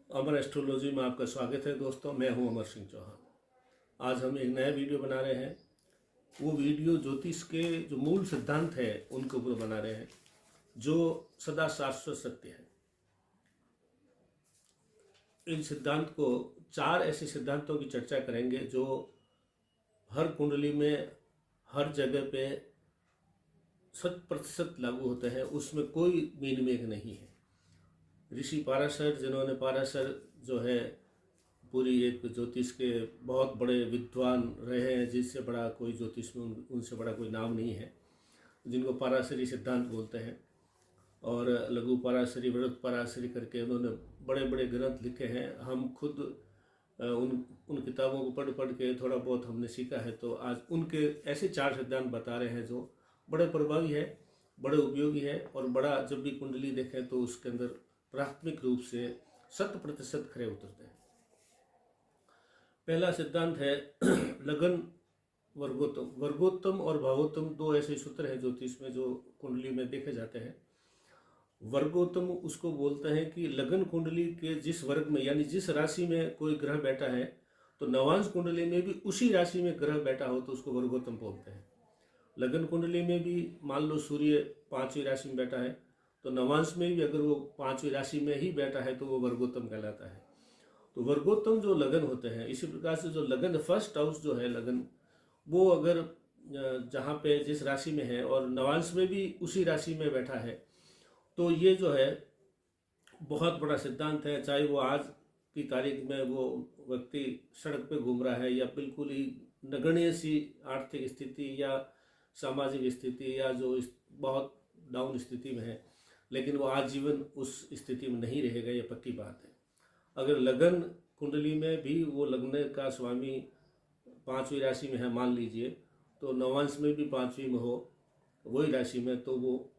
अमर astrology में आपका स्वागत है दोस्तों। मैं हूं अमर सिंह चौहान। आज हम एक नया वीडियो बना रहे हैं। वो वीडियो ज्योतिष के जो मूल सिद्धांत है उनके ऊपर बना रहे हैं, जो सदा शाश्वत सत्य है। इन सिद्धांत को, चार ऐसे सिद्धांतों की चर्चा करेंगे जो हर कुंडली में, हर जगह पे 100% लागू होते हैं। उसमें कोई मीन मेघ नहीं है। ऋषि पाराशर, जिन्होंने पाराशर जो है पूरी एक ज्योतिष के बहुत बड़े विद्वान रहे हैं, जिससे बड़ा कोई ज्योतिष में उनसे बड़ा कोई नाम नहीं है, जिनको पाराशरी सिद्धांत बोलते हैं। और लघु पाराशरी, वृहत पाराशरी करके उन्होंने बड़े बड़े ग्रंथ लिखे हैं। हम खुद उन किताबों को पढ़ पढ़ के थोड़ा बहुत हमने सीखा है। तो आज उनके ऐसे चार सिद्धांत बता रहे हैं जो बड़े प्रभावी है, बड़े उपयोगी है, और बड़ा जब भी कुंडली देखें तो उसके अंदर प्राथमिक रूप से 100% खरे उतरते हैं। पहला सिद्धांत है लगन वर्गोत्तम। वर्गोत्तम और भावोत्तम दो ऐसे सूत्र हैं ज्योतिष में जो कुंडली में देखे जाते हैं। वर्गोत्तम उसको बोलते हैं कि लगन कुंडली के जिस वर्ग में, यानी जिस राशि में कोई ग्रह बैठा है, तो नवांश कुंडली में भी उसी राशि में ग्रह बैठा हो तो उसको वर्गोत्तम बोलते हैं। लगन कुंडली में भी मान लो सूर्य 5वीं राशि में बैठा है, तो नवांश में भी अगर वो 5वीं राशि में ही बैठा है तो वो वर्गोत्तम कहलाता है। तो वर्गोत्तम जो लगन होते हैं, इसी प्रकार से जो लगन फर्स्ट हाउस जो है लगन, वो अगर जहाँ पे जिस राशि में है और नवांश में भी उसी राशि में बैठा है, तो ये जो है बहुत बड़ा सिद्धांत है। चाहे वो आज की तारीख में वो व्यक्ति सड़क पे घूम रहा है, या बिल्कुल ही नगण्य सी आर्थिक स्थिति या सामाजिक स्थिति, या जो बहुत डाउन स्थिति में है, लेकिन वो आजीवन उस स्थिति में नहीं रहेगा, ये पक्की बात है। अगर लगन कुंडली में भी वो लगने का स्वामी 5वीं राशि में है मान लीजिए, तो नवांश में भी 5वीं में हो वही राशि में, तो वो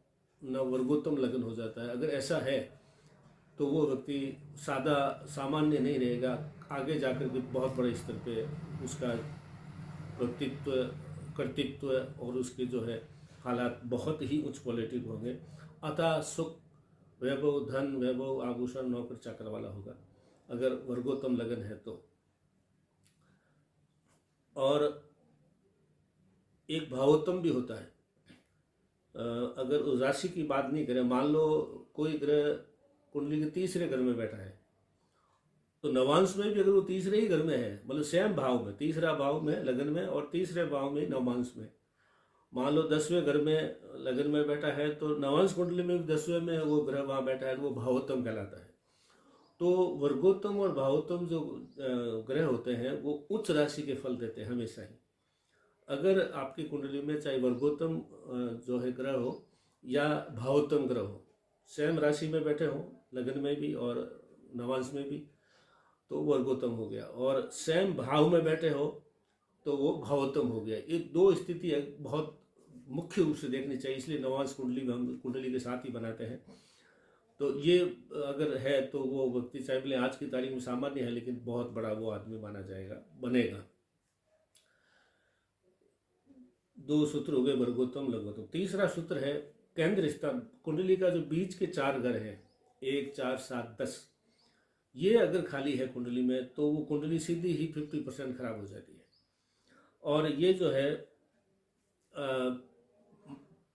न वर्गोत्तम लगन हो जाता है। अगर ऐसा है तो वो व्यक्ति सादा सामान्य नहीं रहेगा, आगे जाकर के बहुत बड़े स्तर पे उसका व्यक्तित्व, कर्तृत्व और उसके जो है हालात बहुत ही उच्च क्वालिटी के होंगे। अतः सुख, वैभव, धन, वैभव, आभूषण, नौकर चाकर वाला होगा अगर वर्गोत्तम लगन है तो। और एक भावोत्तम भी होता है। अगर उस राशि की बात नहीं करें, मान लो कोई ग्रह कुंडली के तीसरे घर में बैठा है, तो नवांश में भी अगर वो तीसरे ही घर में है, मतलब सेम भाव में, तीसरा भाव में लगन में और तीसरे भाव में नवांश में, मान लो 10वें घर में लगन में बैठा है, तो नवांश कुंडली में भी 10वें में वो ग्रह वहाँ बैठा है, तो वो भावोत्तम कहलाता है। तो वर्गोत्तम और भावोत्तम जो ग्रह होते हैं वो उच्च राशि के फल देते हैं हमेशा ही। अगर आपकी कुंडली में चाहे वर्गोत्तम जो है ग्रह हो या भावोत्तम ग्रह हो, सेम राशि में बैठे हो, लगन में भी और नवांश में भी, तो वर्गोत्तम हो गया। और सेम भाव में बैठे हो तो वो भावोत्तम हो गया। ये दो स्थिति है, बहुत मुख्य रूप से देखनी चाहिए, इसलिए नवांश कुंडली में हम कुंडली के साथ ही बनाते हैं। तो ये अगर है तो वो व्यक्ति चाहे भले आज की तारीख में सामान्य है, लेकिन बहुत बड़ा वो आदमी माना जाएगा, बनेगा। दो सूत्र हो गए, वर्गोत्तम, लघुत्तम। तीसरा सूत्र है केंद्र स्थान। कुंडली का जो बीच के 4 घर है, 1, 4, 7, 10, ये अगर खाली है कुंडली में तो वो कुंडली सीधी ही 50% खराब हो जाती है। और ये जो है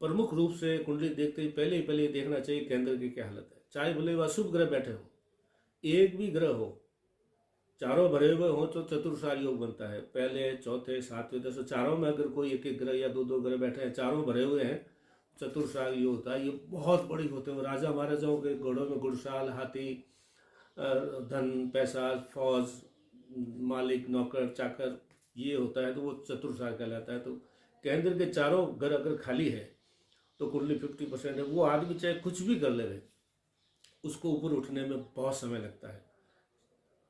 प्रमुख रूप से कुंडली देखते ही पहले देखना चाहिए केंद्र की क्या हालत है। चाहे भले वह शुभ ग्रह बैठे हो, एक भी ग्रह हो, चारों भरे हुए हो तो चतुर्सार योग बनता है। पहले, चौथे, 7वें, 10वें, चारों में अगर कोई एक एक ग्रह या दो दो ग्रह बैठे हैं, चारों भरे हुए हैं, चतुर्सार योग होता है। ये बहुत बड़ी होते हैं। राजा महाराजाओं के घोड़ों में घुड़साल, हाथी, धन, पैसा, फौज, मालिक, नौकर, चाकर, ये होता है, तो वो चतुर्सार कहलाता है। तो केंद्र के चारों घर अगर खाली है तो कुंडली 50% है। वो आदमी चाहे कुछ भी कर ले, उसको ऊपर उठने में बहुत समय लगता है।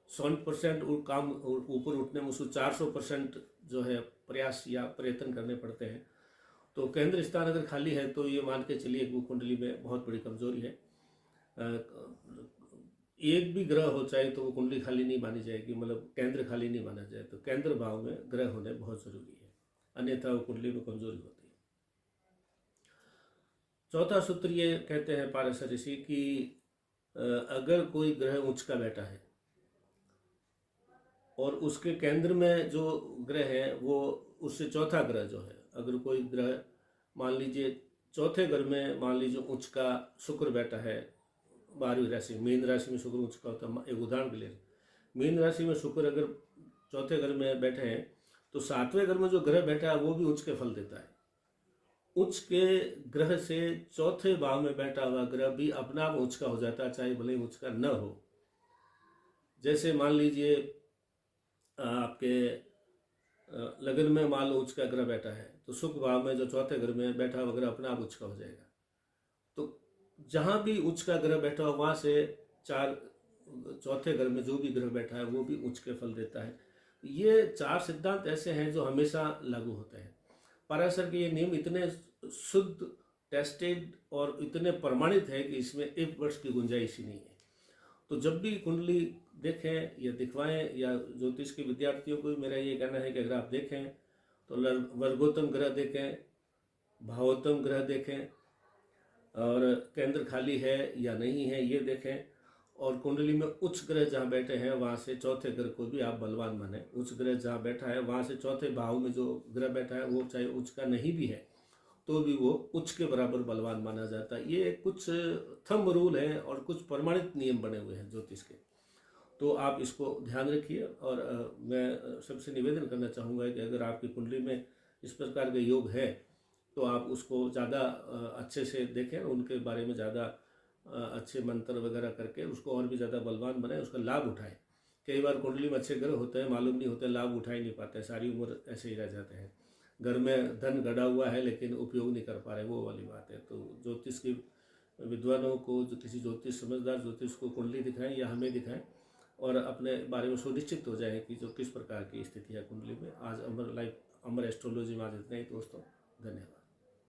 100% काम ऊपर उठने में उसको 400% जो है प्रयास या प्रयत्न करने पड़ते हैं। तो केंद्र स्थान अगर खाली है तो ये मान के चलिए वो कुंडली में बहुत बड़ी कमजोरी है। एक भी ग्रह हो चाहे तो वो कुंडली खाली नहीं मानी जाएगी, मतलब केंद्र खाली नहीं माना जाए। तो केंद्र भाव में ग्रह होने बहुत जरूरी है, अन्यथा वो कुंडली में कमजोरी होती है। चौथा सूत्र ये कहते हैं पाराशर ऋषि कि अगर कोई ग्रह उच्च का बैठा है, और उसके केंद्र में जो ग्रह है वो उससे चौथा ग्रह जो है, अगर कोई ग्रह मान लीजिए चौथे घर में, मान लीजिए उच्च का शुक्र बैठा है 12वीं राशि, मीन राशि में शुक्र उच्च का होता है, एक उदाहरण के लिए मीन राशि में शुक्र अगर चौथे घर में बैठे हैं तो सातवें घर में जो ग्रह बैठा है वो भी उच्च के फल देता है। उच्च के ग्रह से चौथे भाव में बैठा हुआ ग्रह भी अपना आप उच्च का हो जाता है, चाहे भले उच्च का न हो। जैसे मान लीजिए आपके लगन में मान लो उच्च का ग्रह बैठा है तो सुख भाव में जो चौथे घर में बैठा हुआ ग्रह अपना आप उच्च का हो जाएगा। तो जहाँ भी उच्च का ग्रह बैठा हो वहाँ से चौथे घर में जो भी ग्रह बैठा है वो भी उच्च के फल देता है। ये 4 सिद्धांत ऐसे हैं जो हमेशा लागू होते हैं। पराशर के ये नियम इतने शुद्ध, टेस्टेड और इतने प्रमाणित है कि इसमें एक वर्ष की गुंजाइश ही नहीं है। तो जब भी कुंडली देखें या दिखवाएं, या ज्योतिष के विद्यार्थियों को भी मेरा ये कहना है कि अगर आप देखें तो वर्गोत्तम ग्रह देखें, भावोत्तम ग्रह देखें, और केंद्र खाली है या नहीं है ये देखें, और कुंडली में उच्च ग्रह जहाँ बैठे हैं वहाँ से चौथे ग्रह को भी आप बलवान माने। उच्च ग्रह जहाँ बैठा है वहाँ से चौथे भाव में जो ग्रह बैठा है वो चाहे उच्च का नहीं भी है तो भी वो उच्च के बराबर बलवान माना जाता है। ये कुछ थंब रूल हैं और कुछ प्रमाणित नियम बने हुए हैं ज्योतिष के, तो आप इसको ध्यान रखिए। और मैं सबसे निवेदन करना चाहूँगा कि अगर आपकी कुंडली में इस प्रकार के योग है तो आप उसको ज़्यादा अच्छे से देखें, उनके बारे में ज़्यादा अच्छे मंत्र वगैरह करके उसको और भी ज़्यादा बलवान बनाएं, उसका लाभ उठाएं। कई बार कुंडली में अच्छे ग्रह होते हैं, मालूम नहीं होते, लाभ उठा ही नहीं पाते, सारी उम्र ऐसे ही रह जाते हैं। घर में धन गड़ा हुआ है लेकिन उपयोग नहीं कर पा रहे, वो वाली बात है। तो ज्योतिष के विद्वानों को, जो किसी ज्योतिष समझदार ज्योतिष को कुंडली दिखाएं या हमें दिखाएं और अपने बारे में सुनिश्चित हो जाए कि जो किस प्रकार की स्थिति है कुंडली में। आज अमर एस्ट्रोलॉजी में आज इतना ही दोस्तों, धन्यवाद।